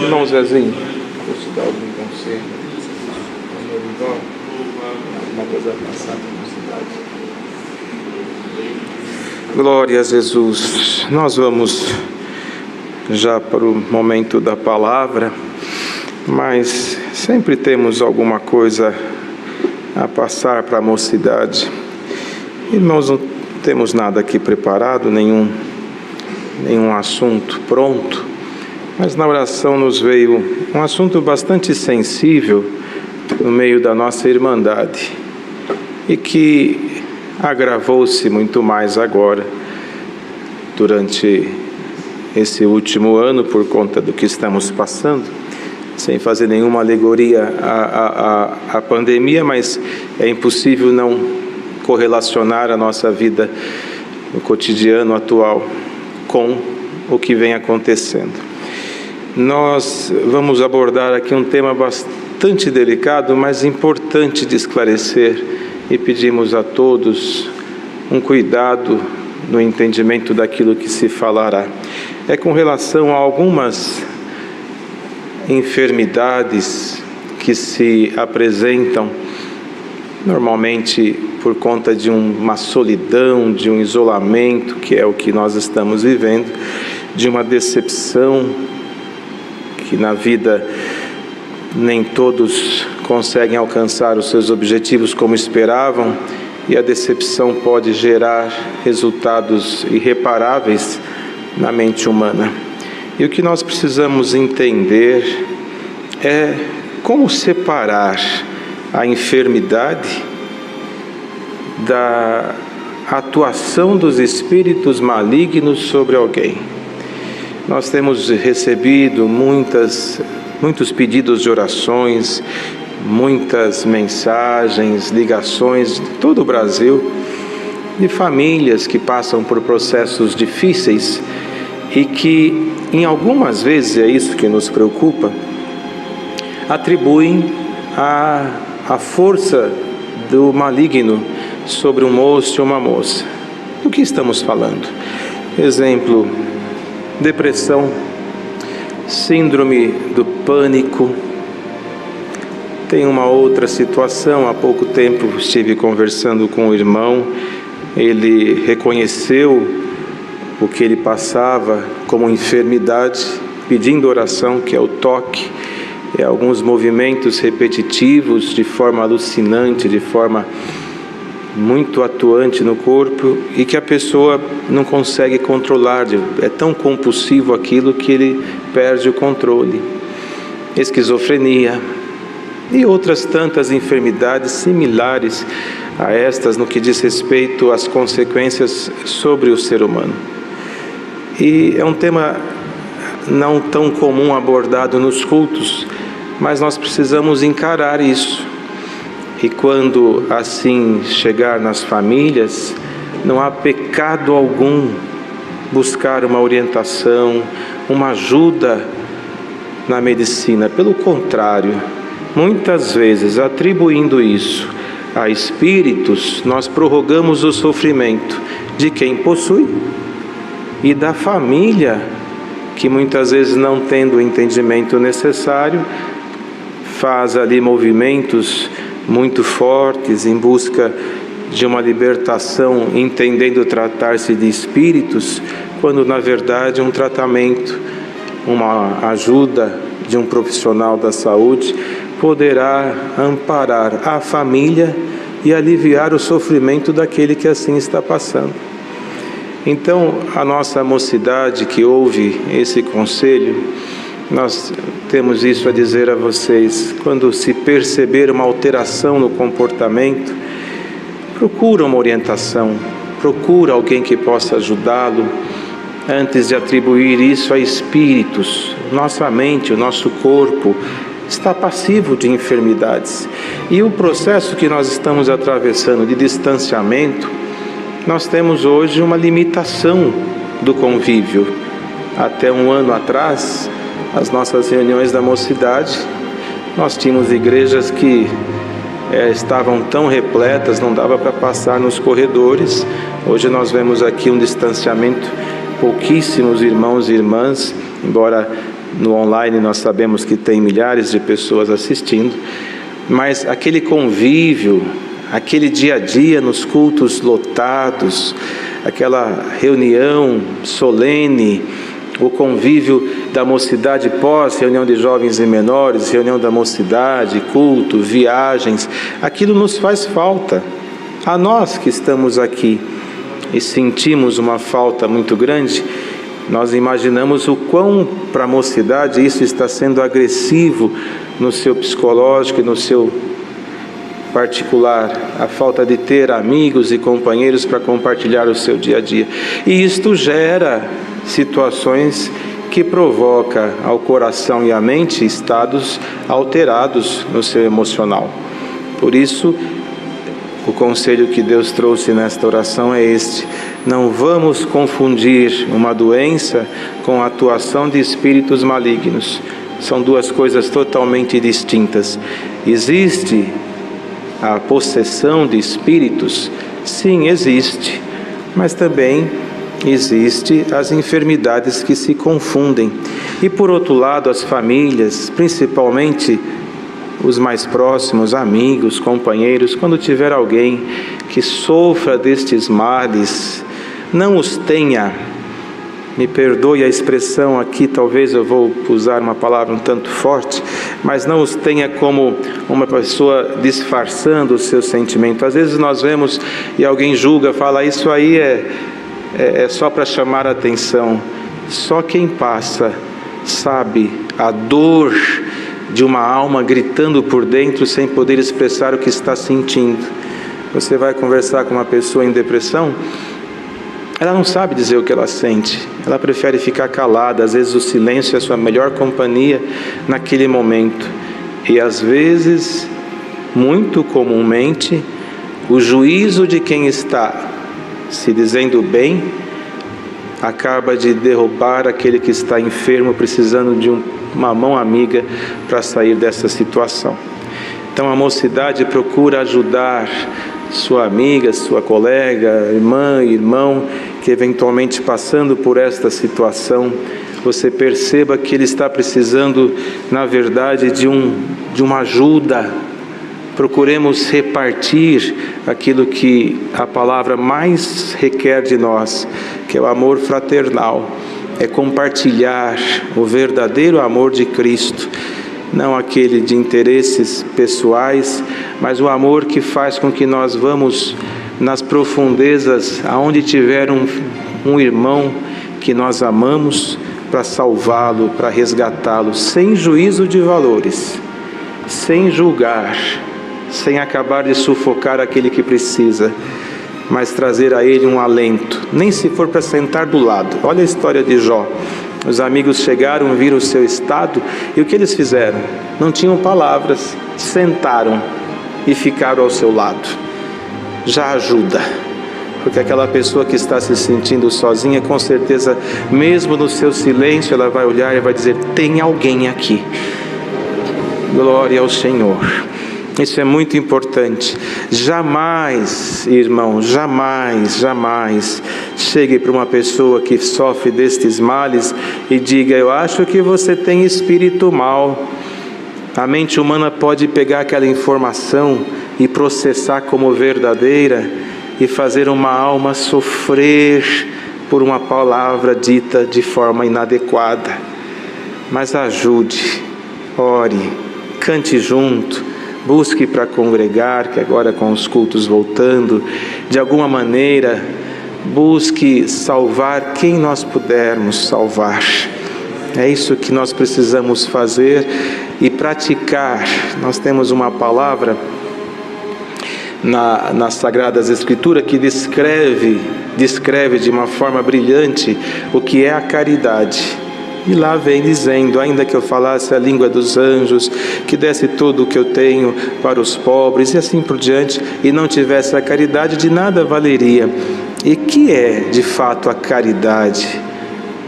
Irmão Zezinho, posso dar algum conselho? Uma coisa passada na cidade. Glória a Jesus. Nós vamos já para o momento da palavra, mas sempre temos alguma coisa a passar para a mocidade. Irmãos, não temos nada aqui preparado, nenhum assunto pronto, mas na oração nos veio um assunto bastante sensível no meio da nossa irmandade e que agravou-se muito mais agora, durante esse último ano, por conta do que estamos passando, sem fazer nenhuma alegoria à pandemia, mas é impossível não correlacionar a nossa vida no cotidiano atual com o que vem acontecendo. Nós vamos abordar aqui um tema bastante delicado, mas importante de esclarecer, e pedimos a todos um cuidado no entendimento daquilo que se falará. É com relação a algumas enfermidades que se apresentam normalmente por conta de uma solidão, de um isolamento, que é o que nós estamos vivendo, de uma decepção, que na vida nem todos conseguem alcançar os seus objetivos como esperavam, e a decepção pode gerar resultados irreparáveis na mente humana. E o que nós precisamos entender é como separar a enfermidade da atuação dos espíritos malignos sobre alguém. Nós temos recebido muitos pedidos de orações, muitas mensagens, ligações de todo o Brasil, de famílias que passam por processos difíceis e que, em algumas vezes, é isso que nos preocupa, atribuem a força do maligno sobre um moço ou uma moça. Do que estamos falando? Exemplo, depressão, síndrome do pânico. Tem uma outra situação, há pouco tempo estive conversando com um irmão, ele reconheceu o que ele passava como enfermidade, pedindo oração, que é o toque, alguns movimentos repetitivos de forma alucinante, de forma muito atuante no corpo, e que a pessoa não consegue controlar, é tão compulsivo aquilo que ele perde o controle. Esquizofrenia e outras tantas enfermidades similares a estas no que diz respeito às consequências sobre o ser humano. E é um tema não tão comum abordado nos cultos, mas nós precisamos encarar isso. E quando assim chegar nas famílias, não há pecado algum buscar uma orientação, uma ajuda na medicina. Pelo contrário, muitas vezes, atribuindo isso a espíritos, nós prorrogamos o sofrimento de quem possui e da família, que muitas vezes, não tendo o entendimento necessário, faz ali movimentos muito fortes em busca de uma libertação, entendendo tratar-se de espíritos, quando na verdade um tratamento, uma ajuda de um profissional da saúde poderá amparar a família e aliviar o sofrimento daquele que assim está passando. Então, a nossa mocidade que ouve esse conselho, nós temos isso a dizer a vocês: quando se perceber uma alteração no comportamento, procura uma orientação, procura alguém que possa ajudá-lo, antes de atribuir isso a espíritos. Nossa mente, o nosso corpo está passivo de enfermidades. E o processo que nós estamos atravessando de distanciamento, nós temos hoje uma limitação do convívio. Até um ano atrás, as nossas reuniões da mocidade, nós tínhamos igrejas que estavam tão repletas, não dava para passar nos corredores. Hoje nós vemos aqui um distanciamento, pouquíssimos irmãos e irmãs, embora No online nós sabemos que tem milhares de pessoas assistindo, mas aquele convívio, aquele dia a dia nos cultos lotados, aquela reunião solene, o convívio da mocidade pós, reunião de jovens e menores, reunião da mocidade, culto, viagens, aquilo nos faz falta. A nós que estamos aqui e sentimos uma falta muito grande, nós imaginamos o quão para a mocidade isso está sendo agressivo no seu psicológico e no seu particular, a falta de ter amigos e companheiros para compartilhar o seu dia a dia. E isto gera situações que provoca ao coração e à mente estados alterados no seu emocional. Por isso, o conselho que Deus trouxe nesta oração é este: não vamos confundir uma doença com a atuação de espíritos malignos. São duas coisas totalmente distintas. Existe a possessão de espíritos? Sim, existe. Mas também existe as enfermidades que se confundem. E por outro lado, as famílias, principalmente os mais próximos, amigos, companheiros, quando tiver alguém que sofra destes males, não os tenha, me perdoe a expressão aqui, talvez eu vou usar uma palavra um tanto forte, mas não os tenha como uma pessoa disfarçando o seu sentimento. Às vezes nós vemos e alguém julga, fala, isso aí é só para chamar a atenção. Só quem passa sabe a dor de uma alma gritando por dentro sem poder expressar o que está sentindo. Você vai conversar com uma pessoa em depressão, ela não sabe dizer o que ela sente, ela prefere ficar calada. Às vezes o silêncio é a sua melhor companhia naquele momento. E às vezes, muito comumente, o juízo de quem está se dizendo bem acaba de derrubar aquele que está enfermo, precisando de uma mão amiga para sair dessa situação. Então a mocidade procura ajudar sua amiga, sua colega, irmã, irmão, que eventualmente passando por esta situação, você perceba que ele está precisando, na verdade, de uma ajuda. Procuremos repartir aquilo que a palavra mais requer de nós, que é o amor fraternal, é compartilhar o verdadeiro amor de Cristo, não aquele de interesses pessoais, mas o amor que faz com que nós vamos nas profundezas, aonde tiver um irmão que nós amamos, para salvá-lo, para resgatá-lo, sem juízo de valores, sem julgar, sem acabar de sufocar aquele que precisa, mas trazer a ele um alento, nem se for para sentar do lado. Olha a história de Jó. Os amigos chegaram, viram o seu estado, e o que eles fizeram? Não tinham palavras, sentaram e ficaram ao seu lado. Já ajuda, porque aquela pessoa que está se sentindo sozinha, com certeza, mesmo no seu silêncio, ela vai olhar e vai dizer, tem alguém aqui. Glória ao Senhor. Isso é muito importante. Jamais, irmão, jamais chegue para uma pessoa que sofre destes males e diga, eu acho que você tem espírito mau. A mente humana pode pegar aquela informação e processar como verdadeira e fazer uma alma sofrer por uma palavra dita de forma inadequada. Mas ajude, ore, cante junto, busque para congregar, que agora com os cultos voltando, de alguma maneira, busque salvar quem nós pudermos salvar. É isso que nós precisamos fazer e praticar. Nós temos uma palavra nas Sagradas Escrituras que descreve de uma forma brilhante o que é a caridade. E lá vem dizendo, ainda que eu falasse a língua dos anjos, que desse tudo o que eu tenho para os pobres e assim por diante, e não tivesse a caridade, de nada valeria. E que é de fato a caridade?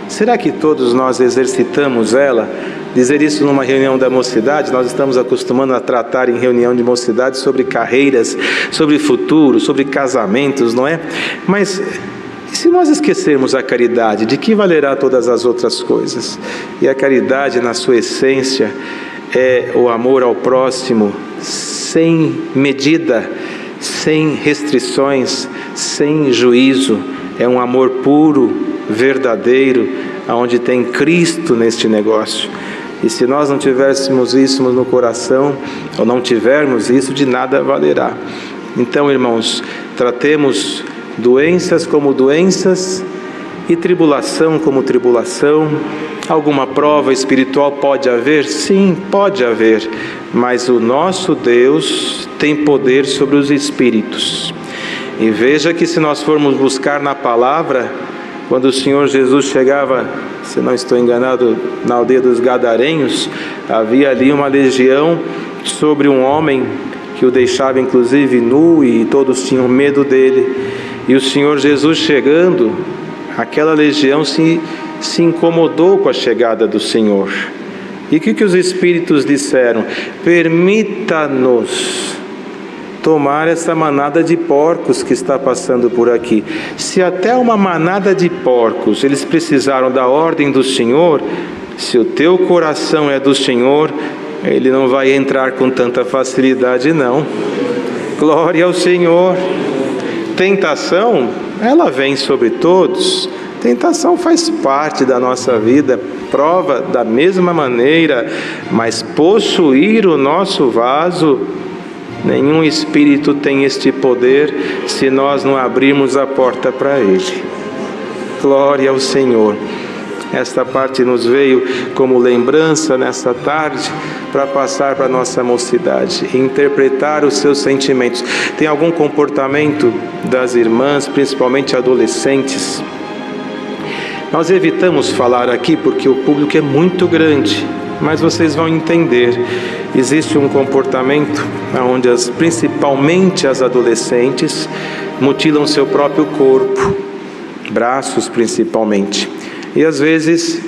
Será que todos nós exercitamos ela? Dizer isso numa reunião da mocidade, nós estamos acostumando a tratar em reunião de mocidade sobre carreiras, sobre futuro, sobre casamentos, não é? Mas E se nós esquecermos a caridade, de que valerá todas as outras coisas? E a caridade, na sua essência, é o amor ao próximo, sem medida, sem restrições, sem juízo. É um amor puro, verdadeiro, onde tem Cristo neste negócio. E se nós não tivéssemos isso no coração, ou não tivermos isso, de nada valerá. Então, irmãos, tratemos doenças como doenças e tribulação como tribulação. Alguma prova espiritual pode haver? Sim, pode haver. Mas o nosso Deus tem poder sobre os espíritos. E veja que se nós formos buscar na palavra, quando o Senhor Jesus chegava, se não estou enganado, na aldeia dos Gadarenhos, havia ali uma legião sobre um homem que o deixava inclusive nu e todos tinham medo dele. E o Senhor Jesus chegando, aquela legião se incomodou com a chegada do Senhor. E o que os espíritos disseram? Permita-nos tomar essa manada de porcos que está passando por aqui. Se até uma manada de porcos eles precisaram da ordem do Senhor, se o teu coração é do Senhor, ele não vai entrar com tanta facilidade, não. Glória ao Senhor. Tentação, ela vem sobre todos. Tentação faz parte da nossa vida, prova da mesma maneira, mas possuir o nosso vaso, nenhum espírito tem este poder se nós não abrirmos a porta para ele. Glória ao Senhor. Esta parte nos veio como lembrança nessa tarde para passar para a nossa mocidade e interpretar os seus sentimentos. Tem algum comportamento das irmãs, principalmente adolescentes? Nós evitamos falar aqui porque o público é muito grande, mas vocês vão entender. Existe um comportamento onde principalmente as adolescentes mutilam seu próprio corpo, braços principalmente, e às vezes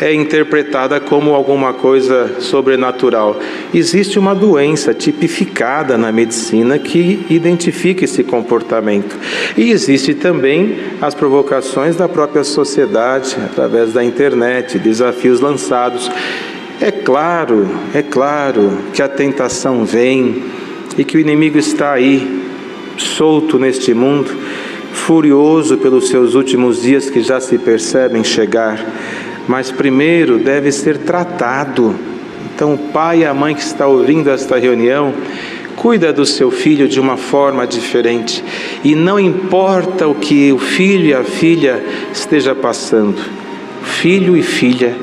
é interpretada como alguma coisa sobrenatural. Existe uma doença tipificada na medicina que identifica esse comportamento. E existe também as provocações da própria sociedade, através da internet, desafios lançados. É claro que a tentação vem e que o inimigo está aí, solto neste mundo, furioso pelos seus últimos dias que já se percebem chegar. Mas primeiro deve ser tratado. Então o pai e a mãe que está ouvindo esta reunião, cuida do seu filho de uma forma diferente. E não importa o que o filho e a filha esteja passando, filho e filha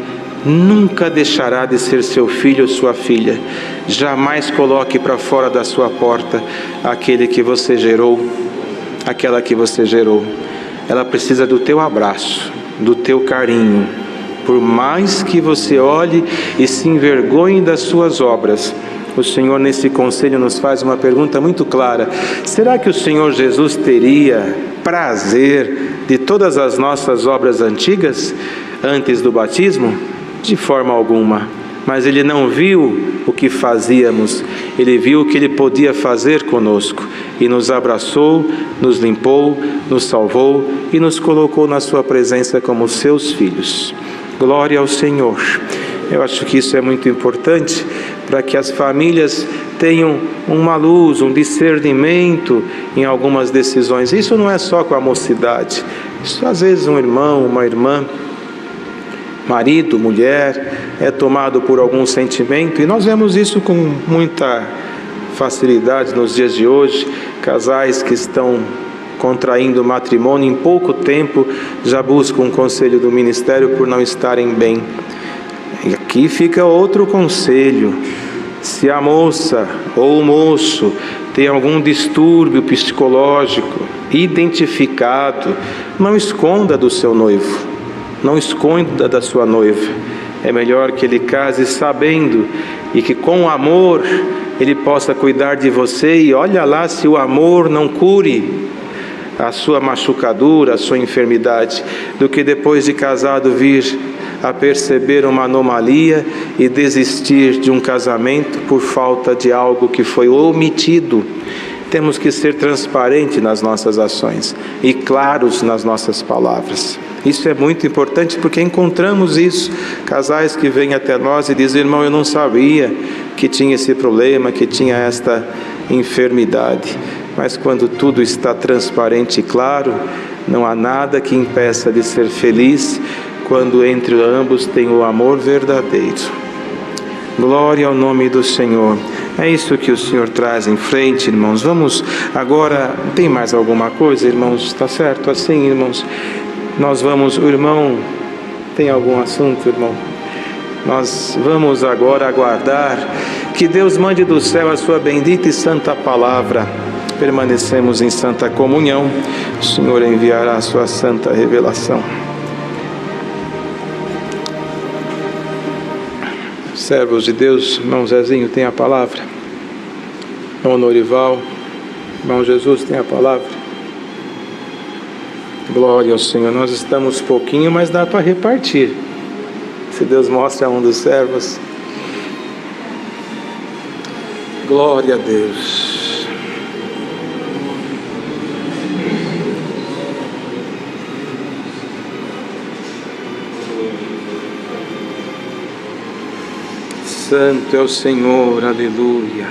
nunca deixará de ser seu filho ou sua filha. Jamais coloque para fora da sua porta aquele que você gerou, aquela que você gerou. Ela precisa do teu abraço, do teu carinho. Por mais que você olhe e se envergonhe das suas obras, o Senhor nesse conselho nos faz uma pergunta muito clara. Será que o Senhor Jesus teria prazer de todas as nossas obras antigas antes do batismo? De forma alguma. Mas Ele não viu o que fazíamos, Ele viu o que Ele podia fazer conosco e nos abraçou, nos limpou, nos salvou e nos colocou na sua presença como seus filhos. Glória ao Senhor. Eu acho que isso é muito importante para que as famílias tenham uma luz, um discernimento em algumas decisões. Isso não é só com a mocidade. Isso às vezes um irmão, uma irmã, marido, mulher, é tomado por algum sentimento. E nós vemos isso com muita facilidade nos dias de hoje. Casais que estão contraindo matrimônio, em pouco tempo já buscam um conselho do ministério por não estarem bem. E aqui fica outro conselho: se a moça ou o moço tem algum distúrbio psicológico identificado, não esconda do seu noivo, não esconda da sua noiva. É melhor que ele case sabendo e que com amor ele possa cuidar de você, e olha lá se o amor não cure a sua machucadura, a sua enfermidade, do que depois de casado vir a perceber uma anomalia e desistir de um casamento por falta de algo que foi omitido. temos que ser transparentes nas nossas ações e claros nas nossas palavras. Isso é muito importante porque encontramos isso, casais que vêm até nós e dizem: irmão, eu não sabia que tinha esse problema, que tinha esta enfermidade. Mas quando tudo está transparente e claro, não há nada que impeça de ser feliz, quando entre ambos tem o amor verdadeiro. Glória ao nome do Senhor. É isso que o Senhor traz em frente, irmãos. Vamos agora, tem mais alguma coisa, irmãos? Está certo assim, irmãos? Nós vamos, o irmão, tem algum assunto, irmão? Nós vamos agora aguardar que Deus mande do céu a sua bendita e santa palavra. Permanecemos em santa comunhão. O Senhor enviará a sua santa revelação. Servos de Deus, irmão Zezinho tem a palavra. Irmão Norival, irmão Jesus tem a palavra. Glória ao Senhor. Nós estamos pouquinho, mas dá para repartir. Se Deus mostra a um dos servos. Glória a Deus. Santo é o Senhor, aleluia.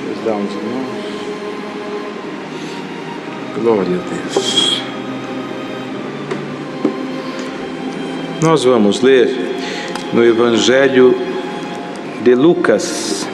Deus dá uns irmãos. Glória a Deus. Nós vamos ler no Evangelho de Lucas.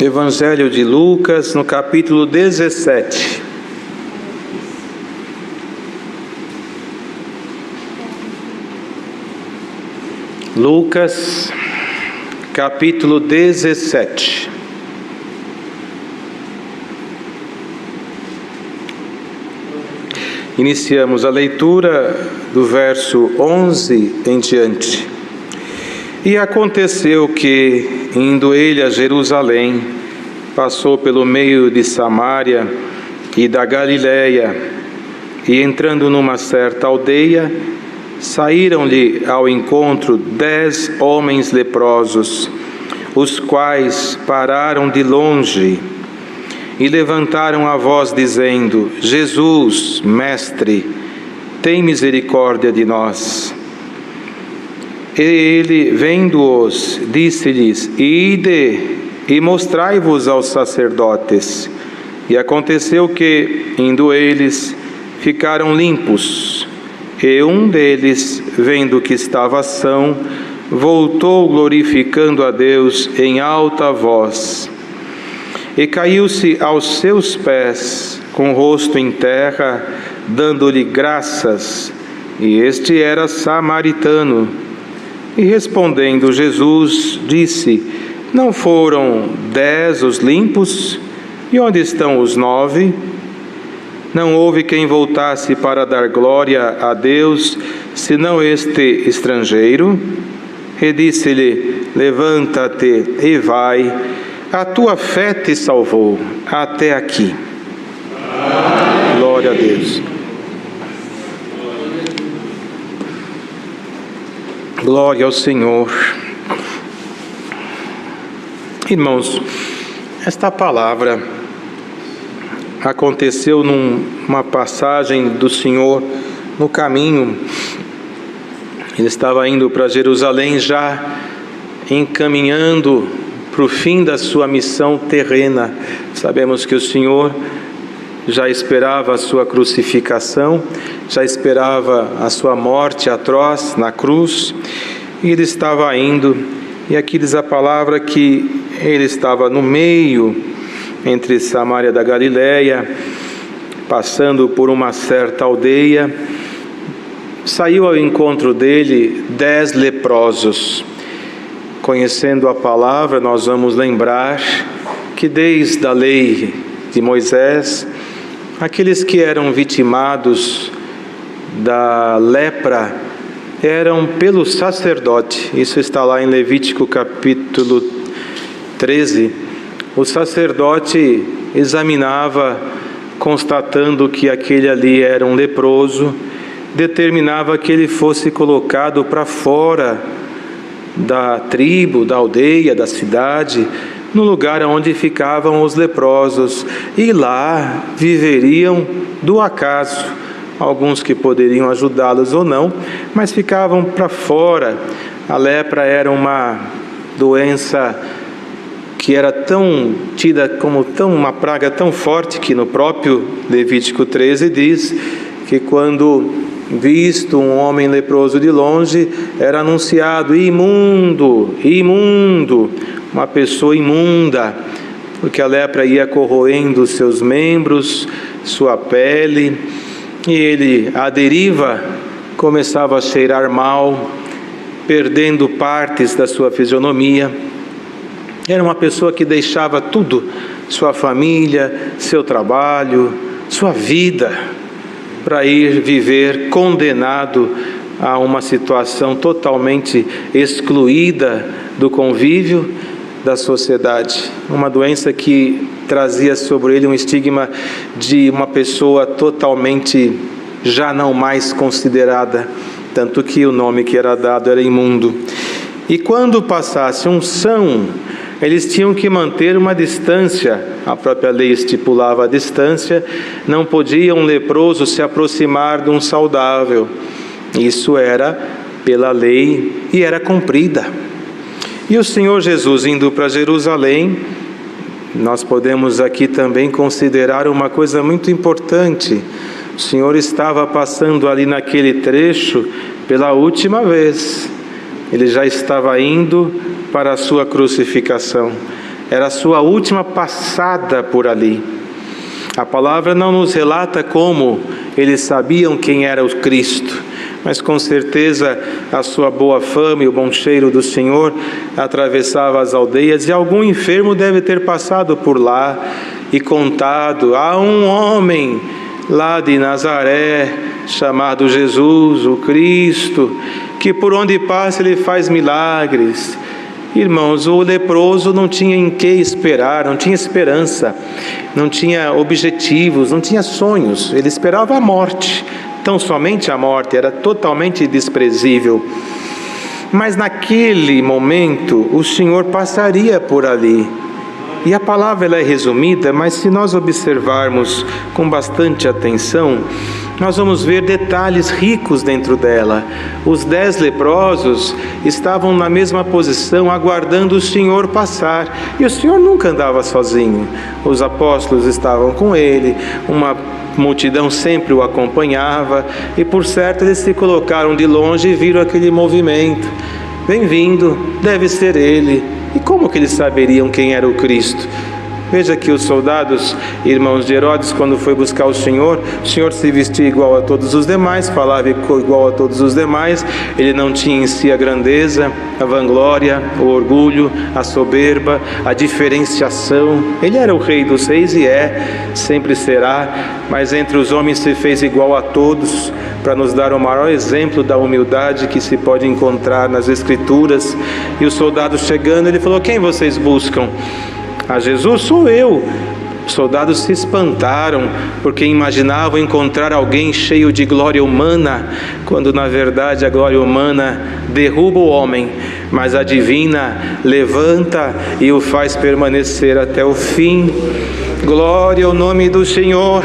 Evangelho de Lucas, no capítulo 17. Lucas, capítulo 17. Iniciamos a leitura do verso 11 em diante. E aconteceu que, indo ele a Jerusalém, passou pelo meio de Samaria e da Galiléia, e entrando numa certa aldeia, saíram-lhe ao encontro 10 homens leprosos, os quais pararam de longe e levantaram a voz dizendo: Jesus, Mestre, tem misericórdia de nós. E ele, vendo-os, disse-lhes: Ide e mostrai-vos aos sacerdotes. E aconteceu que, indo eles, ficaram limpos. E um deles, vendo que estava são, voltou glorificando a Deus em alta voz. E caiu-se aos seus pés, com o rosto em terra, dando-lhe graças. E este era samaritano. E respondendo Jesus, disse: Não foram 10 os limpos? E onde estão os 9? Não houve quem voltasse para dar glória a Deus, senão este estrangeiro? E disse-lhe: Levanta-te e vai, a tua fé te salvou. Até aqui. Glória a Deus. Glória ao Senhor. Irmãos, esta palavra aconteceu numa passagem do Senhor no caminho. Ele estava indo para Jerusalém, já encaminhando para o fim da sua missão terrena. Sabemos que o Senhor já esperava a sua crucificação, já esperava a sua morte atroz na cruz, e ele estava indo, e aqui diz a palavra que ele estava no meio, entre Samaria da Galiléia, passando por uma certa aldeia. Saiu ao encontro dele 10 leprosos. Conhecendo a palavra, nós vamos lembrar que desde a lei de Moisés Aqueles que eram vitimados da lepra eram pelo sacerdote. Isso está lá em Levítico capítulo 13. O sacerdote examinava, constatando que aquele ali era um leproso, determinava que ele fosse colocado para fora da tribo, da aldeia, da cidade, no lugar onde ficavam os leprosos, e lá viveriam do acaso, alguns que poderiam ajudá-los ou não, mas ficavam para fora. A lepra era uma doença que era tida como uma praga tão forte que no próprio Levítico 13 diz que quando visto um homem leproso de longe, era anunciado: imundo, imundo, uma pessoa imunda, porque a lepra ia corroendo seus membros, sua pele, e ele, à deriva, começava a cheirar mal, perdendo partes da sua fisionomia. Era uma pessoa que deixava tudo, sua família, seu trabalho, sua vida, para ir viver condenado a uma situação totalmente excluída do convívio da sociedade. Uma doença que trazia sobre ele um estigma de uma pessoa totalmente já não mais considerada, tanto que o nome que era dado era imundo. E quando passasse um são, eles tinham que manter uma distância, a própria lei estipulava a distância, não podia um leproso se aproximar de um saudável. Isso era pela lei e era cumprida. E o Senhor Jesus indo para Jerusalém, nós podemos aqui também considerar uma coisa muito importante. O Senhor estava passando ali naquele trecho pela última vez. Ele já estava indo para a sua crucificação. Era a sua última passada por ali. A palavra não nos relata como eles sabiam quem era o Cristo, mas com certeza a sua boa fama e o bom cheiro do Senhor atravessava as aldeias, e algum enfermo deve ter passado por lá e contado: há um homem lá de Nazaré chamado Jesus, o Cristo, que por onde passa ele faz milagres. Irmãos, o leproso não tinha em que esperar, não tinha esperança, não tinha objetivos, não tinha sonhos, ele esperava a morte. Tão somente a morte, era totalmente desprezível. Mas naquele momento o Senhor passaria por ali. E a palavra ela é resumida, mas se nós observarmos com bastante atenção, nós vamos ver detalhes ricos dentro dela. Os 10 leprosos estavam na mesma posição, aguardando o Senhor passar. E o Senhor nunca andava sozinho. Os apóstolos estavam com ele, uma multidão sempre o acompanhava, e por certo eles se colocaram de longe e viram aquele movimento. Vem vindo, deve ser ele. E como que eles saberiam quem era o Cristo? Veja que os soldados, irmãos de Herodes, quando foi buscar o Senhor se vestia igual a todos os demais, falava igual a todos os demais. Ele não tinha em si a grandeza, a vanglória, o orgulho, a soberba, a diferenciação. Ele era o Rei dos Reis e sempre será, mas entre os homens se fez igual a todos, para nos dar o maior exemplo da humildade que se pode encontrar nas Escrituras. E os soldados chegando, ele falou: quem vocês buscam? A Jesus: sou eu. Os soldados se espantaram, porque imaginavam encontrar alguém cheio de glória humana, quando na verdade a glória humana derruba o homem, mas a divina levanta e o faz permanecer até o fim. Glória ao nome do Senhor.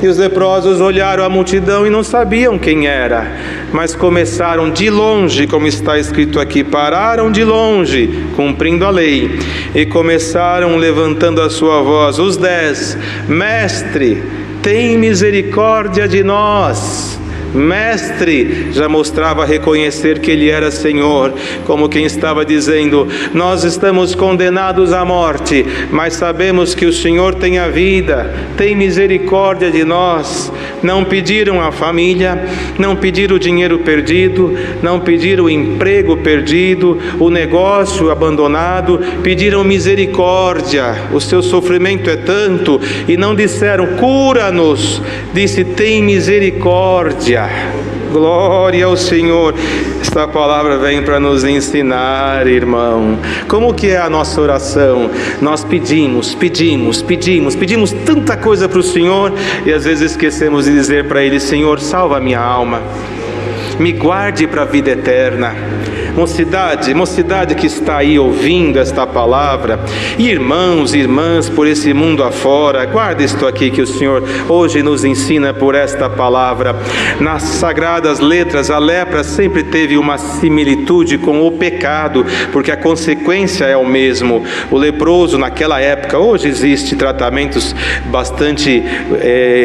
E os leprosos olharam a multidão e não sabiam quem era, mas começaram de longe, como está escrito aqui, pararam de longe, cumprindo a lei, e começaram levantando a sua voz, os 10, Mestre, tem misericórdia de nós. Mestre, já mostrava reconhecer que ele era Senhor, como quem estava dizendo: nós estamos condenados à morte, mas sabemos que o Senhor tem a vida, tem misericórdia de nós. Não pediram a família, não pediram o dinheiro perdido, não pediram o emprego perdido, o negócio abandonado, pediram misericórdia. O seu sofrimento é tanto, e não disseram: cura-nos, disse: tem misericórdia. Glória ao Senhor. Esta palavra vem para nos ensinar, irmão, como que é a nossa oração. Nós pedimos tanta coisa para o Senhor, e às vezes esquecemos de dizer para Ele: Senhor, salva a minha alma, me guarde para a vida eterna. Mocidade que está aí ouvindo esta palavra, irmãos e irmãs por esse mundo afora, guarda isto aqui que o Senhor hoje nos ensina por esta palavra. Nas sagradas letras, a lepra sempre teve uma similitude com o pecado, porque a consequência é o mesmo. O leproso naquela época, hoje existe tratamentos bastante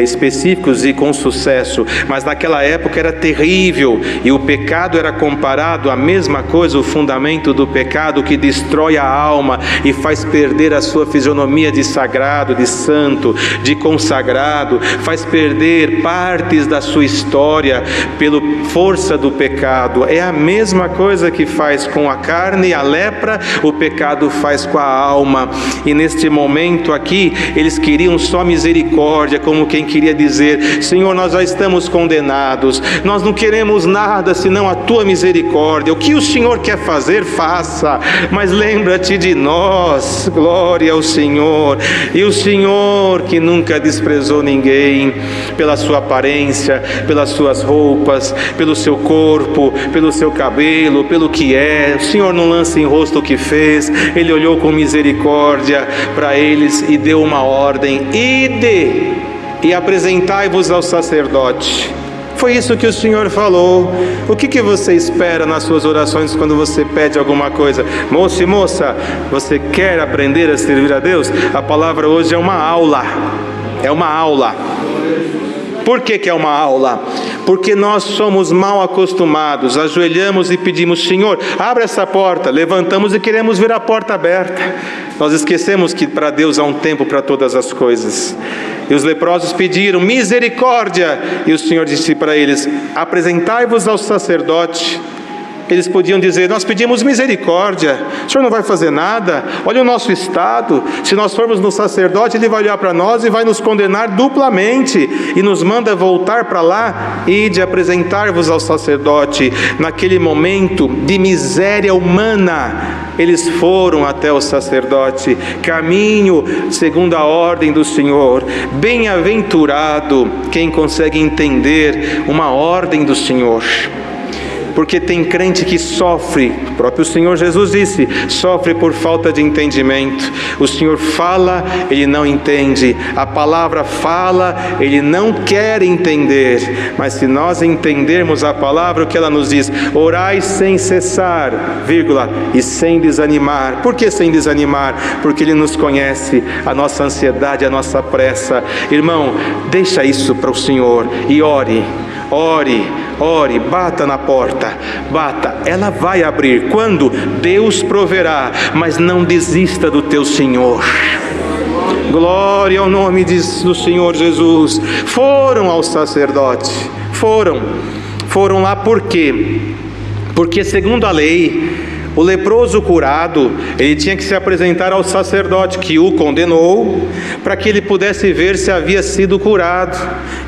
específicos e com sucesso, mas naquela época era terrível, e o pecado era comparado à mesma coisa, o fundamento do pecado que destrói a alma e faz perder a sua fisionomia de sagrado, de santo, de consagrado, faz perder partes da sua história pela força do pecado. É a mesma coisa que faz com a carne, a lepra, o pecado faz com a alma. E neste momento aqui, eles queriam só misericórdia, como quem queria dizer: Senhor, nós já estamos condenados, nós não queremos nada senão a tua misericórdia. O que o Senhor quer fazer, faça, mas lembra-te de nós. Glória ao Senhor. E o Senhor que nunca desprezou ninguém pela sua aparência, pelas suas roupas, pelo seu corpo, pelo seu cabelo, pelo que é. O Senhor não lança em rosto o que fez. Ele olhou com misericórdia para eles e deu uma ordem: ide e apresentai-vos ao sacerdote. Foi isso que o Senhor falou. O que você espera nas suas orações quando você pede alguma coisa? Moço e moça, você quer aprender a servir a Deus? A palavra hoje é uma aula. É uma aula. Por que é uma aula? Porque nós somos mal acostumados, ajoelhamos e pedimos: Senhor, abre essa porta, levantamos e queremos ver a porta aberta. Nós esquecemos que para Deus há um tempo para todas as coisas. E os leprosos pediram misericórdia, e o Senhor disse para eles: apresentai-vos ao sacerdote. Eles podiam dizer: nós pedimos misericórdia, o Senhor não vai fazer nada, olha o nosso estado, se nós formos no sacerdote, ele vai olhar para nós e vai nos condenar duplamente, e nos manda voltar para lá e de apresentar-vos ao sacerdote. Naquele momento de miséria humana, eles foram até o sacerdote, caminho segundo a ordem do Senhor. Bem-aventurado quem consegue entender uma ordem do Senhor. Porque tem crente que sofre, o próprio Senhor Jesus disse, sofre por falta de entendimento. O Senhor fala, ele não entende. A palavra fala, ele não quer entender. Mas se nós entendermos a palavra, o que ela nos diz? Orai sem cessar, vírgula, e sem desanimar. Por que sem desanimar? Porque ele nos conhece, a nossa ansiedade, a nossa pressa. Irmão, deixa isso para o Senhor e ore. Ore, bata na porta, bata, ela vai abrir. Quando? Deus proverá, mas não desista do teu Senhor. Glória ao nome do Senhor Jesus. Foram ao sacerdote, foram lá por quê? Porque segundo a lei, o leproso curado, ele tinha que se apresentar ao sacerdote que o condenou, para que ele pudesse ver se havia sido curado.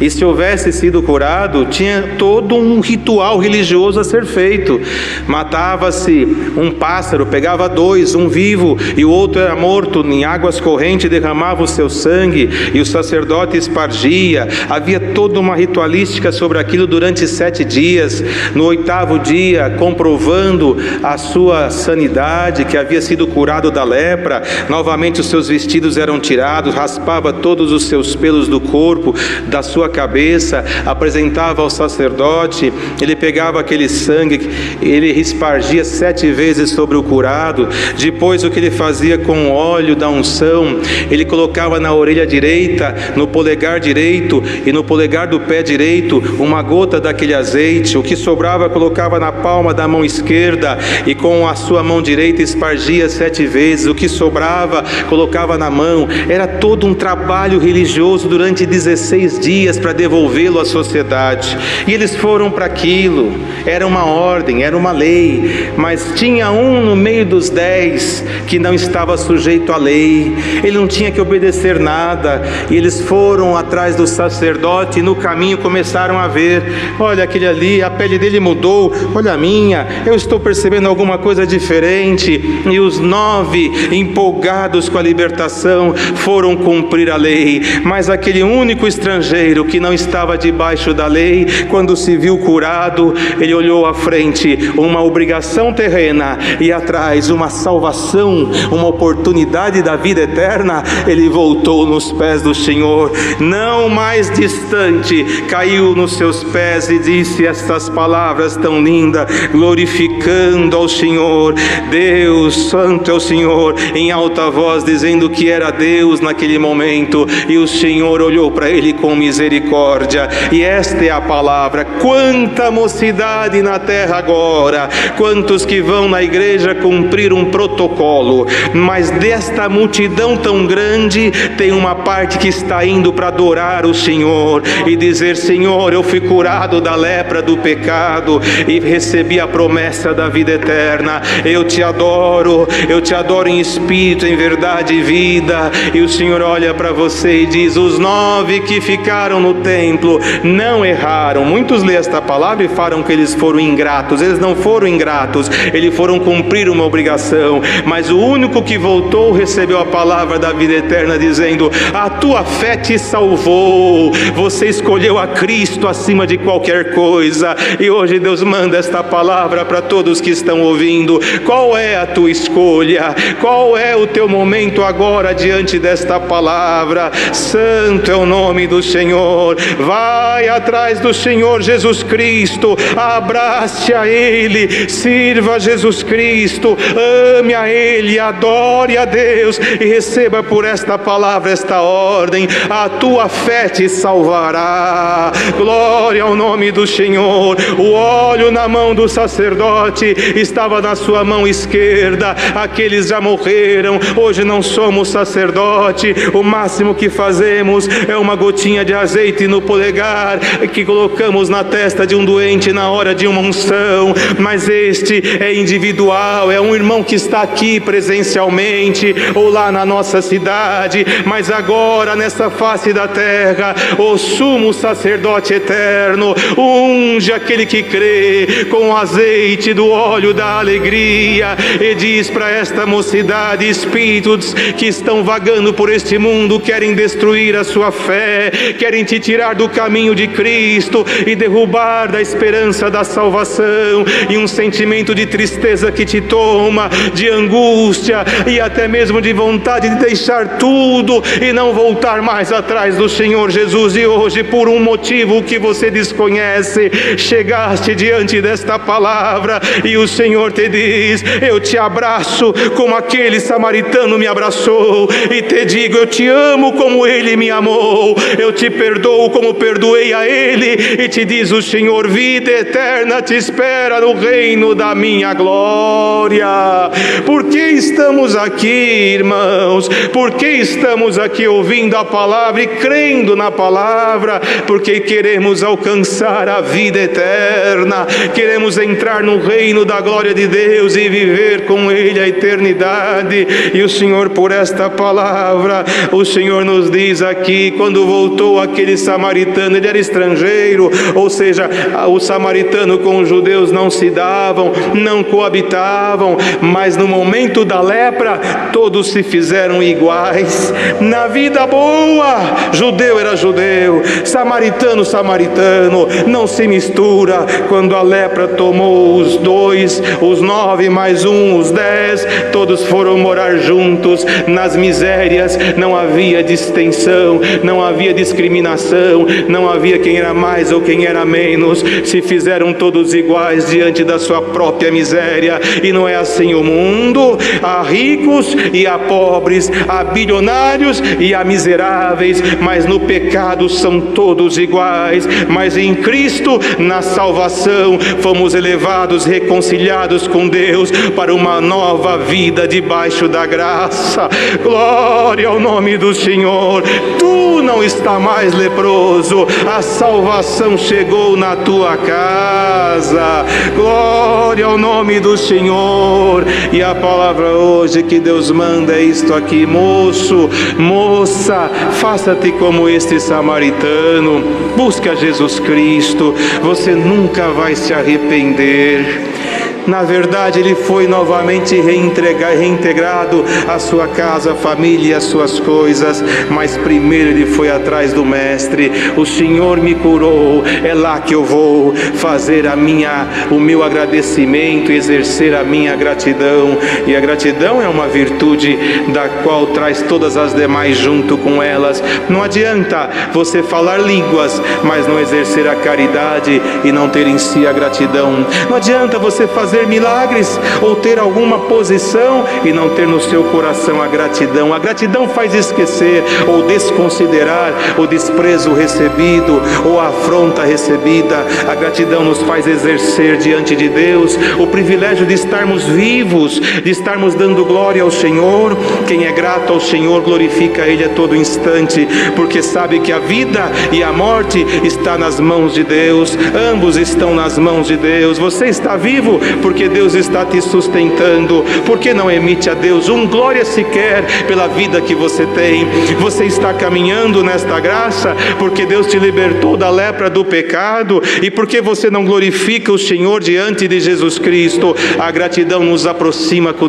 E se houvesse sido curado, tinha todo um ritual religioso a ser feito. Matava-se um pássaro, pegava dois, um vivo e o outro era morto, em águas correntes derramava o seu sangue e o sacerdote espargia. Havia toda uma ritualística sobre aquilo durante 7 dias. No 8º dia, comprovando a sua sua sanidade, que havia sido curado da lepra. Novamente os seus vestidos eram tirados, raspava todos os seus pelos do corpo, da sua cabeça, apresentava ao sacerdote. Ele pegava aquele sangue, ele espargia 7 vezes sobre o curado. Depois o que ele fazia com o óleo da unção, ele colocava na orelha direita, no polegar direito e no polegar do pé direito uma gota daquele azeite. O que sobrava colocava na palma da mão esquerda e com a sua mão direita espargia 7 vezes. O que sobrava colocava na mão. Era todo um trabalho religioso durante 16 dias para devolvê-lo à sociedade. E eles foram para aquilo. Era uma ordem, era uma lei, mas tinha um no meio dos 10 que não estava sujeito à lei. Ele não tinha que obedecer nada. E eles foram atrás do sacerdote e no caminho começaram a ver: olha aquele ali, a pele dele mudou, olha a minha, eu estou percebendo alguma coisa diferente. E os 9, empolgados com a libertação, foram cumprir a lei. Mas aquele único estrangeiro que não estava debaixo da lei, quando se viu curado, ele olhou à frente uma obrigação terrena e atrás uma salvação, uma oportunidade da vida eterna. Ele voltou nos pés do Senhor, não mais distante, caiu nos seus pés e disse estas palavras tão lindas, glorificando ao Senhor: Deus, santo é o Senhor, em alta voz, dizendo que era Deus naquele momento. E o Senhor olhou para ele com misericórdia. E esta é a palavra. Quanta mocidade na terra agora, quantos que vão na igreja cumprir um protocolo, mas desta multidão tão grande tem uma parte que está indo para adorar o Senhor e dizer: Senhor, eu fui curado da lepra do pecado e recebi a promessa da vida eterna. Eu te adoro em espírito, em verdade e vida. E o Senhor olha para você e diz: os 9 que ficaram no templo não erraram. Muitos lêem esta palavra e falam que eles foram ingratos. Eles não foram ingratos, eles foram cumprir uma obrigação. Mas o único que voltou recebeu a palavra da vida eterna, dizendo: a tua fé te salvou. Você escolheu a Cristo acima de qualquer coisa. E hoje Deus manda esta palavra para todos que estão ouvindo. Qual é a tua escolha? Qual é o teu momento agora diante desta palavra? Santo é o nome do Senhor. Vai atrás do Senhor Jesus Cristo, abrace a Ele, sirva a Jesus Cristo, ame a Ele, adore a Deus e receba por esta palavra, esta ordem: a tua fé te salvará. Glória ao nome do Senhor. O óleo na mão do sacerdote estava na sua mão esquerda. Aqueles já morreram, hoje não somos sacerdote. O máximo que fazemos é uma gotinha de azeite no polegar que colocamos na testa de um doente na hora de uma unção. Mas este é individual, é um irmão que está aqui presencialmente ou lá na nossa cidade, mas agora nessa face da terra, o sumo sacerdote eterno unge aquele que crê com o azeite do óleo da alegria e diz para esta mocidade: espíritos que estão vagando por este mundo querem destruir a sua fé, querem te tirar do caminho de Cristo e derrubar da esperança da salvação, e um sentimento de tristeza que te toma, de angústia e até mesmo de vontade de deixar tudo e não voltar mais atrás do Senhor Jesus. E hoje, por um motivo que você desconhece, chegaste diante desta palavra e o Senhor te diz: eu te abraço como aquele samaritano me abraçou, e te digo: eu te amo como ele me amou, eu te perdoo como perdoei a ele. E te diz o Senhor: vida eterna te espera no reino da minha glória. Por que estamos aqui, irmãos? Por que estamos aqui ouvindo a palavra e crendo na palavra? Porque queremos alcançar a vida eterna, queremos entrar no reino da glória de Deus e viver com Ele a eternidade. E o Senhor, por esta palavra, o Senhor nos diz aqui: quando voltou aquele samaritano, ele era estrangeiro, ou seja, o samaritano com os judeus não se davam, não coabitavam, mas no momento da lepra todos se fizeram iguais. Na vida boa, judeu era judeu, samaritano, samaritano, não se mistura. Quando a lepra tomou os 9 mais um, os 10, todos foram morar juntos nas misérias. Não havia distensão, não havia discriminação, não havia quem era mais ou quem era menos. Se fizeram todos iguais diante da sua própria miséria. E não é assim o mundo. Há ricos e há pobres, há bilionários e há miseráveis, mas no pecado são todos iguais. Mas em Cristo, na salvação, fomos elevados, reconciliados com Deus para uma nova vida debaixo da graça. Glória ao nome do Senhor. Tu não está mais leproso, a salvação chegou na tua casa. Glória ao nome do Senhor. E a palavra hoje que Deus manda é isto aqui: moço, moça, faça-te como este samaritano. Busca Jesus Cristo, você nunca vai se arrepender. Na verdade, ele foi novamente reintegrado à sua casa, à família e às suas coisas. Mas primeiro ele foi atrás do Mestre. O Senhor me curou, é lá que eu vou fazer o meu agradecimento, exercer a minha gratidão. E a gratidão é uma virtude da qual traz todas as demais junto com elas. Não adianta você falar línguas, mas não exercer a caridade e não ter em si a gratidão. Não adianta você fazer milagres ou ter alguma posição e não ter no seu coração a gratidão. A gratidão faz esquecer ou desconsiderar o desprezo recebido ou a afronta recebida. A gratidão nos faz exercer diante de Deus o privilégio de estarmos vivos, de estarmos dando glória ao Senhor. Quem é grato ao Senhor glorifica Ele a todo instante, porque sabe que a vida e a morte está nas mãos de Deus. Ambos estão nas mãos de Deus. Você está vivo porque Deus está te sustentando. Por que não emite a Deus glória sequer pela vida que você tem? Você está caminhando nesta graça porque Deus te libertou da lepra do pecado. E porque você não glorifica o Senhor diante de Jesus Cristo? A gratidão nos aproxima com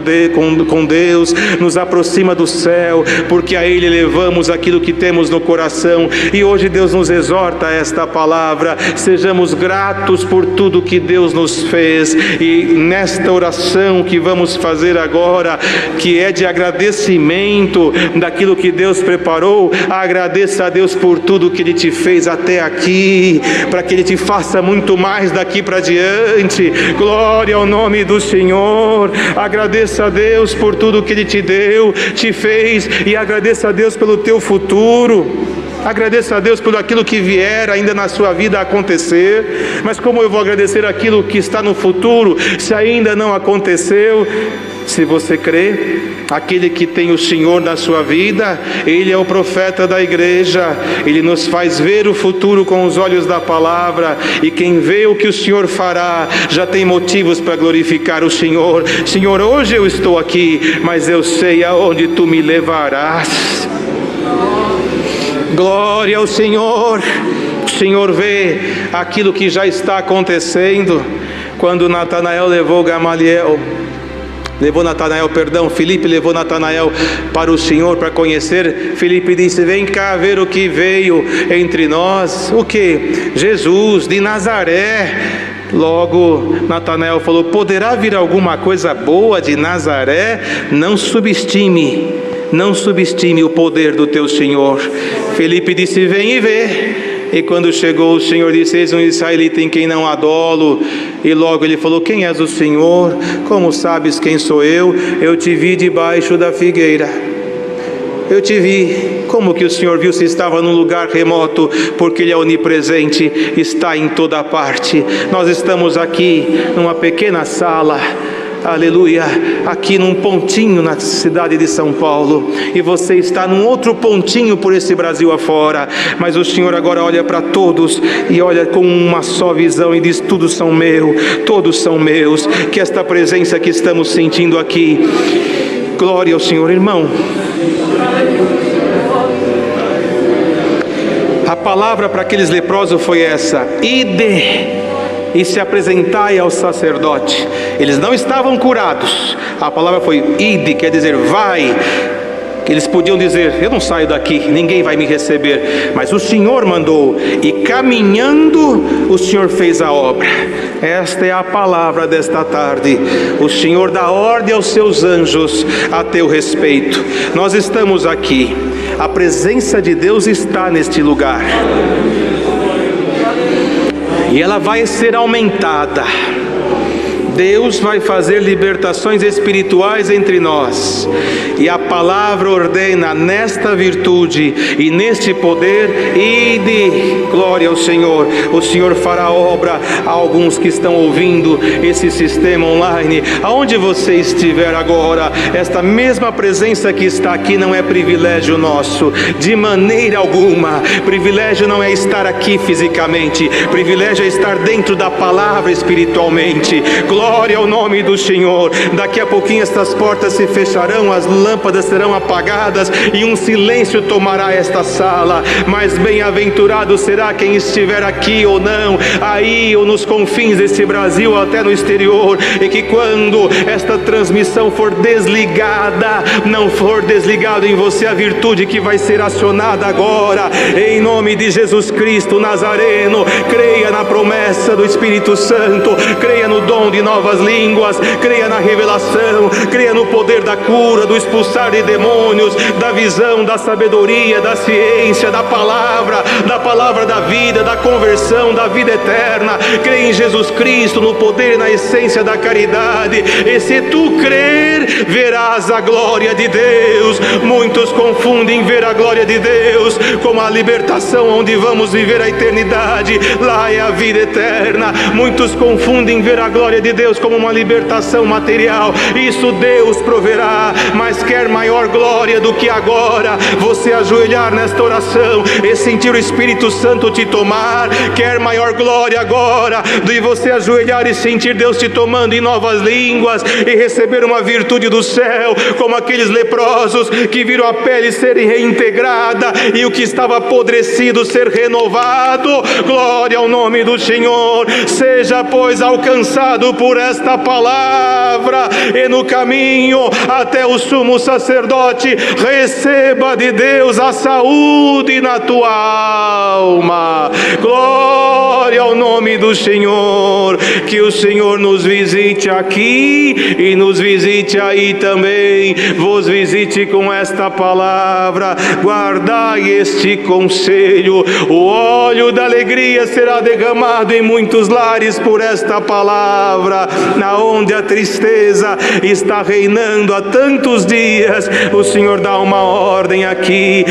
Deus, nos aproxima do céu, porque a Ele levamos aquilo que temos no coração. E hoje Deus nos exorta a esta palavra: sejamos gratos por tudo que Deus nos fez. E nesta oração que vamos fazer agora, que é de agradecimento daquilo que Deus preparou, agradeça a Deus por tudo que Ele te fez até aqui, para que Ele te faça muito mais daqui para diante. Glória ao nome do Senhor. Agradeça a Deus por tudo que Ele te deu, te fez, e agradeça a Deus pelo teu futuro. Agradeça a Deus por aquilo que vier ainda na sua vida a acontecer. Mas como eu vou agradecer aquilo que está no futuro, se ainda não aconteceu? Se você crê, aquele que tem o Senhor na sua vida, Ele é o profeta da igreja. Ele nos faz ver o futuro com os olhos da palavra. E quem vê o que o Senhor fará, já tem motivos para glorificar o Senhor. Senhor, hoje eu estou aqui, mas eu sei aonde Tu me levarás. Glória ao Senhor. O Senhor vê aquilo que já está acontecendo. Quando Filipe levou Natanael para o Senhor para conhecer, Filipe disse: vem cá ver o que veio entre nós. O que? Jesus de Nazaré. Logo Natanael falou: poderá vir alguma coisa boa de Nazaré? Não subestime o poder do teu Senhor. Filipe disse: vem e vê. E quando chegou, o Senhor disse: eis um israelita em quem não há dolo. E logo ele falou: quem és o Senhor? Como sabes quem sou eu? Eu te vi debaixo da figueira. Eu te vi. Como que o Senhor viu se estava num lugar remoto? Porque Ele é onipresente, está em toda parte. Nós estamos aqui numa pequena sala, aleluia, aqui num pontinho na cidade de São Paulo, e você está num outro pontinho por esse Brasil afora, mas o Senhor agora olha para todos e olha com uma só visão e diz: todos são meus. Que esta presença que estamos sentindo aqui, glória ao Senhor. Irmão, a palavra para aqueles leprosos foi essa: ide e se apresentai ao sacerdote. Eles não estavam curados. A palavra foi ide, quer dizer vai. Eles podiam dizer: eu não saio daqui, ninguém vai me receber. Mas o Senhor mandou, e caminhando o Senhor fez a obra. Esta é a palavra desta tarde. O Senhor dá ordem aos seus anjos a teu respeito. Nós estamos aqui, a presença de Deus está neste lugar, e ela vai ser aumentada. Deus vai fazer libertações espirituais entre nós, e a palavra ordena nesta virtude e neste poder: ide, glória ao Senhor. O Senhor fará obra a alguns que estão ouvindo esse sistema online, aonde você estiver agora. Esta mesma presença que está aqui não é privilégio nosso, de maneira alguma. Privilégio não é estar aqui fisicamente, privilégio é estar dentro da palavra espiritualmente. Glória ao nome do Senhor. Daqui a pouquinho estas portas se fecharão, as lâmpadas serão apagadas e um silêncio tomará esta sala. Mas bem-aventurado será quem estiver aqui ou não, aí ou nos confins desse Brasil ou até no exterior, e que quando esta transmissão for desligada, não for desligado em você a virtude que vai ser acionada agora, em nome de Jesus Cristo Nazareno. Creia na promessa do Espírito Santo, creia no dom de novas línguas, creia na revelação, creia no poder da cura, do expulsar de demônios, da visão, da sabedoria, da ciência, da palavra da vida, da conversão, da vida eterna. Creia em Jesus Cristo, no poder e na essência da caridade, e se tu crer, verás a glória de Deus. Muitos confundem ver a glória de Deus como a libertação, onde vamos viver a eternidade, lá é a vida eterna. Muitos confundem ver a glória de Deus como uma libertação material, isso Deus proverá, mas quer maior glória do que agora você ajoelhar nesta oração e sentir o Espírito Santo te tomar. Quer maior glória agora de você ajoelhar e sentir Deus te tomando em novas línguas e receber uma virtude do céu, como aqueles leprosos que viram a pele ser reintegrada e o que estava apodrecido ser renovado. Glória ao nome do Senhor. Seja, pois, alcançado por esta palavra, e no caminho até o sumo sacerdote receba de Deus a saúde na tua alma. Glória ao nome do Senhor. Que o Senhor nos visite aqui e nos visite aí também. Vos visite com esta palavra. Guardai este conselho. O óleo da alegria será derramado em muitos lares por esta palavra. Na onde a tristeza está reinando há tantos dias, o Senhor dá uma ordem aqui.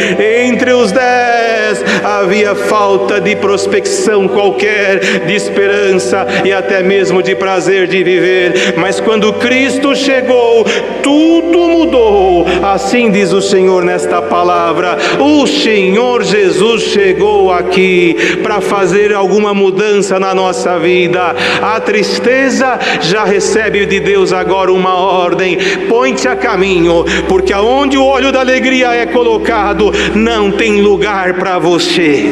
Entre os 10 havia falta de prospecção qualquer, de esperança e até mesmo de prazer de viver. Mas quando Cristo chegou, tudo mudou. Assim diz o Senhor nesta palavra. O Senhor Jesus chegou aqui para fazer alguma mudança na nossa vida. A tristeza já recebe de Deus agora uma ordem: põe-te a caminho, porque aonde o óleo da alegria é colocado, não tem lugar para você.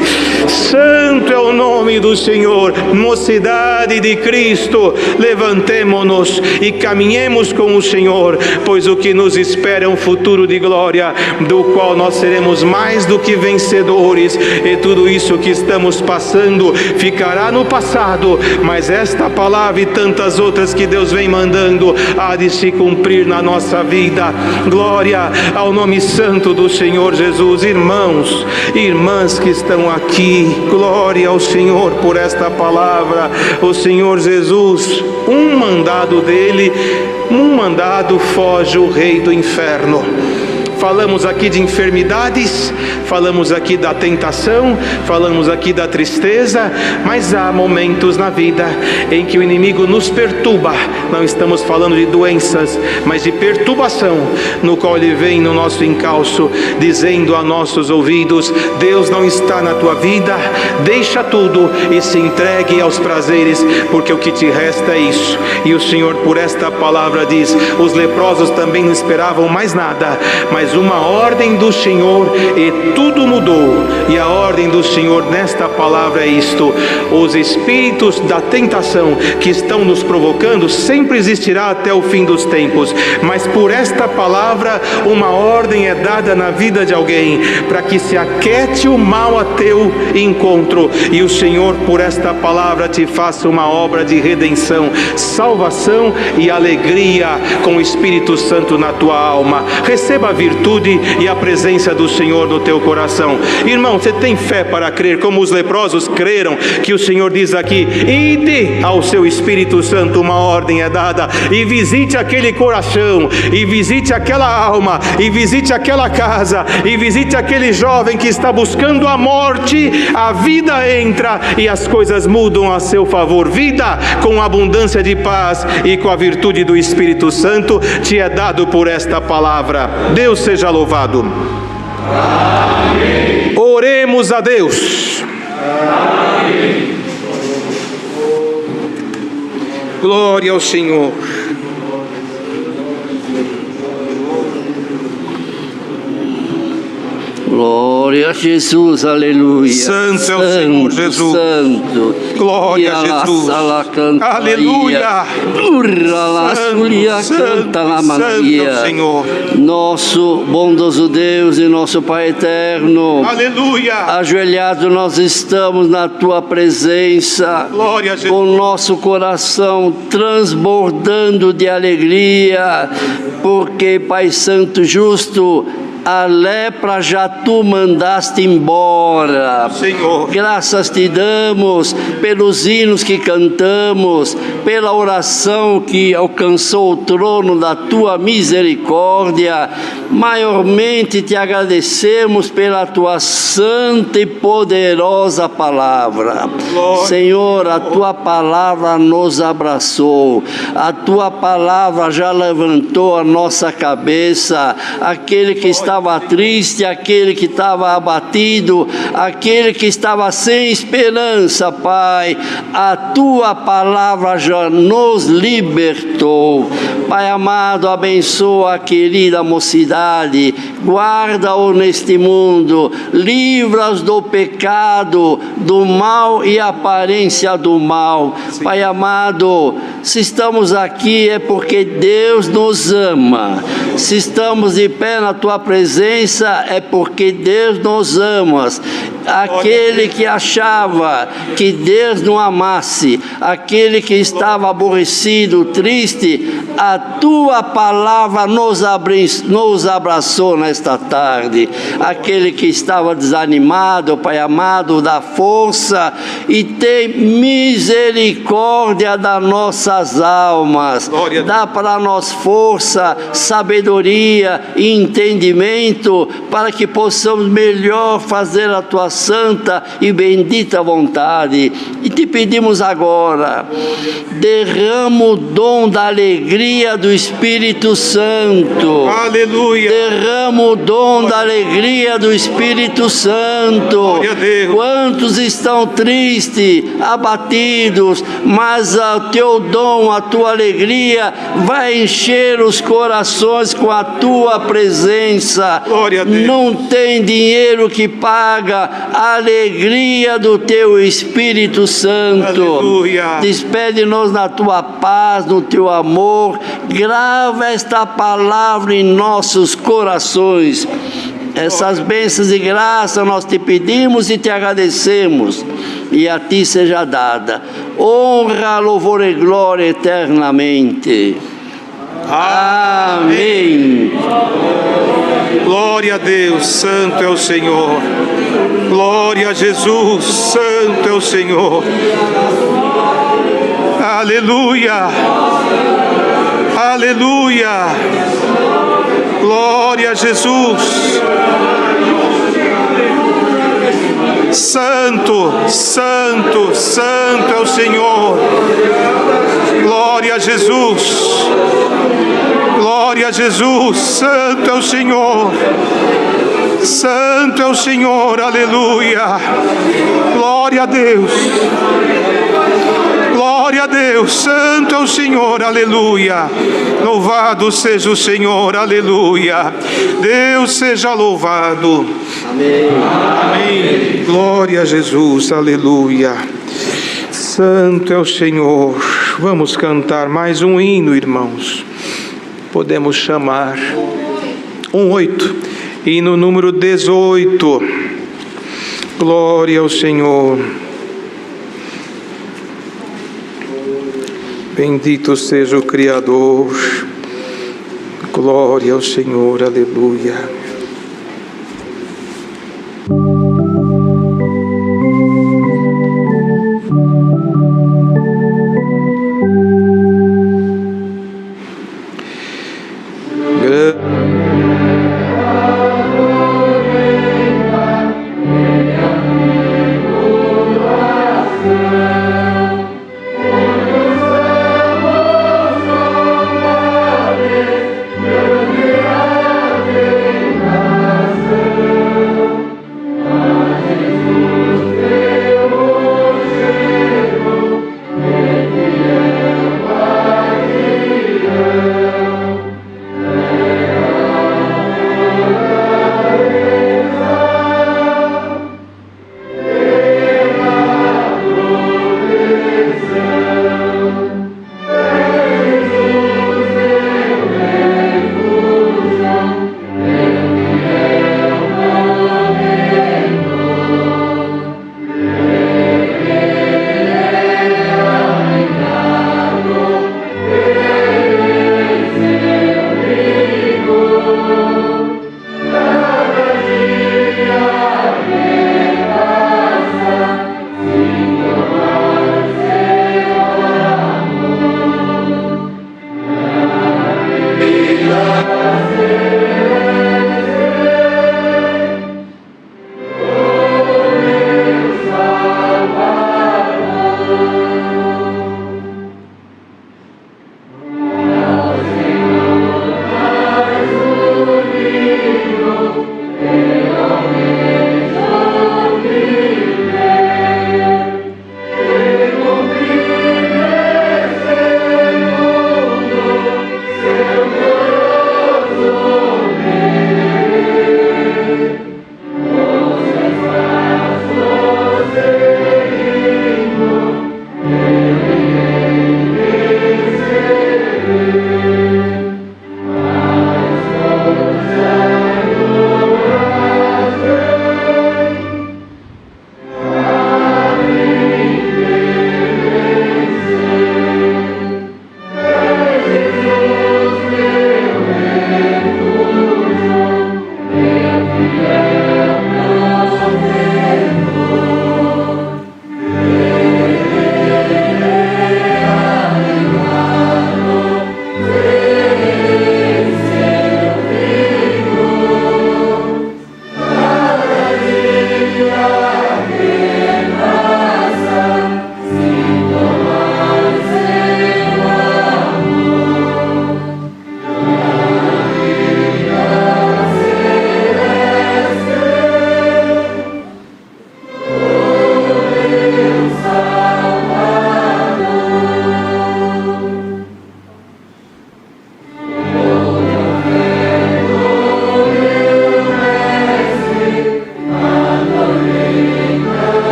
Santo é o nome do Senhor. Mocidade de Cristo, levantemo-nos e caminhemos com o Senhor, pois o que nos espera é um futuro de glória, do qual nós seremos mais do que vencedores. E tudo isso que estamos passando ficará no passado, mas esta palavra e tantas outras que Deus vem mandando há de se cumprir na nossa vida. Glória ao nome santo do Senhor Jesus. Irmãos, irmãs que estão aqui, glória ao Senhor por esta palavra. O Senhor Jesus, um mandado dele, um mandado foge o rei do inferno. Falamos aqui de enfermidades, falamos aqui da tentação, falamos aqui da tristeza, mas há momentos na vida em que o inimigo nos perturba. Não estamos falando de doenças, mas de perturbação, no qual ele vem no nosso encalço, dizendo a nossos ouvidos: Deus não está na tua vida, deixa tudo e se entregue aos prazeres, porque o que te resta é isso. E o Senhor por esta palavra diz: os leprosos também não esperavam mais nada, mas mas uma ordem do Senhor e tudo mudou. E a ordem do Senhor nesta palavra é isto: os espíritos da tentação que estão nos provocando sempre existirá até o fim dos tempos, mas por esta palavra uma ordem é dada na vida de alguém, para que se aquete o mal a teu encontro, e o Senhor por esta palavra te faça uma obra de redenção, salvação e alegria com o Espírito Santo na tua alma. Receba a virtude e a presença do Senhor no teu coração. Irmão, você tem fé para crer como os leprosos creram, que o Senhor diz aqui: ide ao seu Espírito Santo, uma ordem é dada, e visite aquele coração, e visite aquela alma, e visite aquela casa, e visite aquele jovem que está buscando a morte. A vida entra e as coisas mudam a seu favor. Vida com abundância de paz e com a virtude do Espírito Santo te é dado por esta palavra. Deus seja louvado. Amém. Oremos a Deus. Amém. Glória ao Senhor. Glória a Jesus, aleluia. Santo é o Senhor Jesus. Santo. Glória a Jesus. Aleluia. Santo é o Senhor. Nosso bondoso Deus e nosso Pai eterno. Aleluia. Ajoelhados nós estamos na Tua presença. Glória a Jesus. Com nosso coração transbordando de alegria, porque Pai Santo justo, a lepra já tu mandaste embora. Senhor, graças te damos pelos hinos que cantamos, pela oração que alcançou o trono da tua misericórdia. Maiormente te agradecemos pela tua santa e poderosa palavra. Glória. Senhor, a tua palavra nos abraçou, a tua palavra já levantou a nossa cabeça. Aquele que estava triste, aquele que estava abatido, aquele que estava sem esperança, Pai, a tua palavra já nos libertou. Pai amado, abençoa a querida mocidade, guarda-o neste mundo, livra-os do pecado, do mal e aparência do mal. Sim. Pai amado, se estamos aqui é porque Deus nos ama. Se estamos de pé na tua presença é porque Deus nos ama. Aquele que achava que Deus não amasse, aquele que estava aborrecido, triste, a tua palavra nos abraçou nesta tarde. Aquele que estava desanimado, Pai amado, dá força e tem misericórdia das nossas almas. Dá para nós força, sabedoria e entendimento para que possamos melhor fazer a tua santa e bendita vontade. E te pedimos agora, derrama o dom da alegria do Espírito Santo. Aleluia. Derrama o dom da alegria do Espírito Santo. Glória a Deus. Quantos estão tristes, abatidos, mas o teu dom, a tua alegria vai encher os corações com a tua presença. Glória a Deus. Não tem dinheiro que paga a alegria do teu Espírito Santo. Aleluia. Despede-nos na tua paz, no teu amor. Grava esta palavra em nossos corações. Essas bênçãos e graças nós te pedimos e te agradecemos, e a ti seja dada honra, louvor e glória eternamente. Amém. Glória a Deus, santo é o Senhor. Glória a Jesus, santo é o Senhor. Aleluia. Aleluia. Glória a Jesus. Santo, santo, santo é o Senhor. Glória a Jesus. Glória a Jesus. Santo é o Senhor. Santo é o Senhor. Aleluia. Glória a Deus. Glória Glória a Deus, santo é o Senhor, aleluia. Louvado seja o Senhor, aleluia. Deus seja louvado. Amém. Amém. Glória a Jesus, aleluia. Santo é o Senhor. Vamos cantar mais um hino, irmãos. Podemos chamar 18, hino número 18. Glória ao Senhor. Bendito seja o Criador. Glória ao Senhor, aleluia.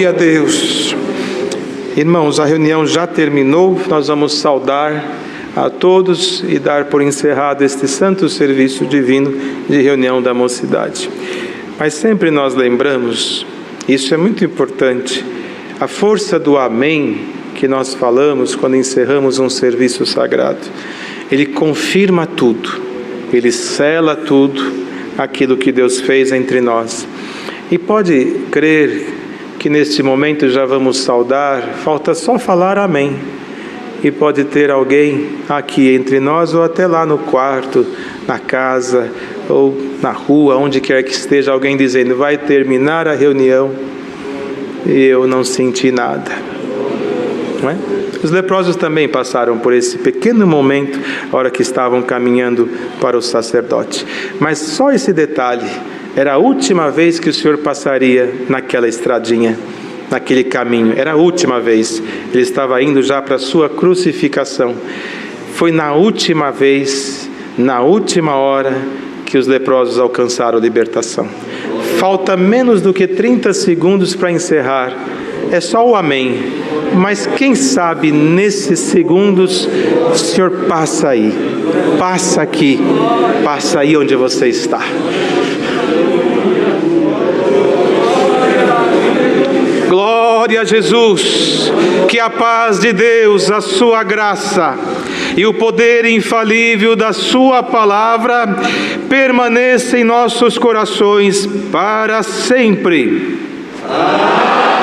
Glória a Deus. Irmãos, a reunião já terminou. Nós vamos saudar a todos e dar por encerrado este santo serviço divino de reunião da mocidade. Mas sempre nós lembramos, isso é muito importante, a força do amém que nós falamos quando encerramos um serviço sagrado. Ele confirma tudo, ele sela tudo aquilo que Deus fez entre nós. E pode crer que neste momento já vamos saudar, falta só falar amém. E pode ter alguém aqui entre nós, ou até lá no quarto, na casa, ou na rua, onde quer que esteja, alguém dizendo: vai terminar a reunião e eu não senti nada. Não é? Os leprosos também passaram por esse pequeno momento, a hora que estavam caminhando para o sacerdote. Mas só esse detalhe, era a última vez que o Senhor passaria naquela estradinha, naquele caminho. Era a última vez. Ele estava indo já para a sua crucificação. Foi na última vez, na última hora, que os leprosos alcançaram a libertação. Falta menos do que 30 segundos para encerrar. É só o amém. Mas quem sabe nesses segundos o Senhor passa aí, passa aqui, passa aí onde você está. Glória a Jesus, que a paz de Deus, a sua graça e o poder infalível da sua palavra permaneça em nossos corações para sempre. Amém.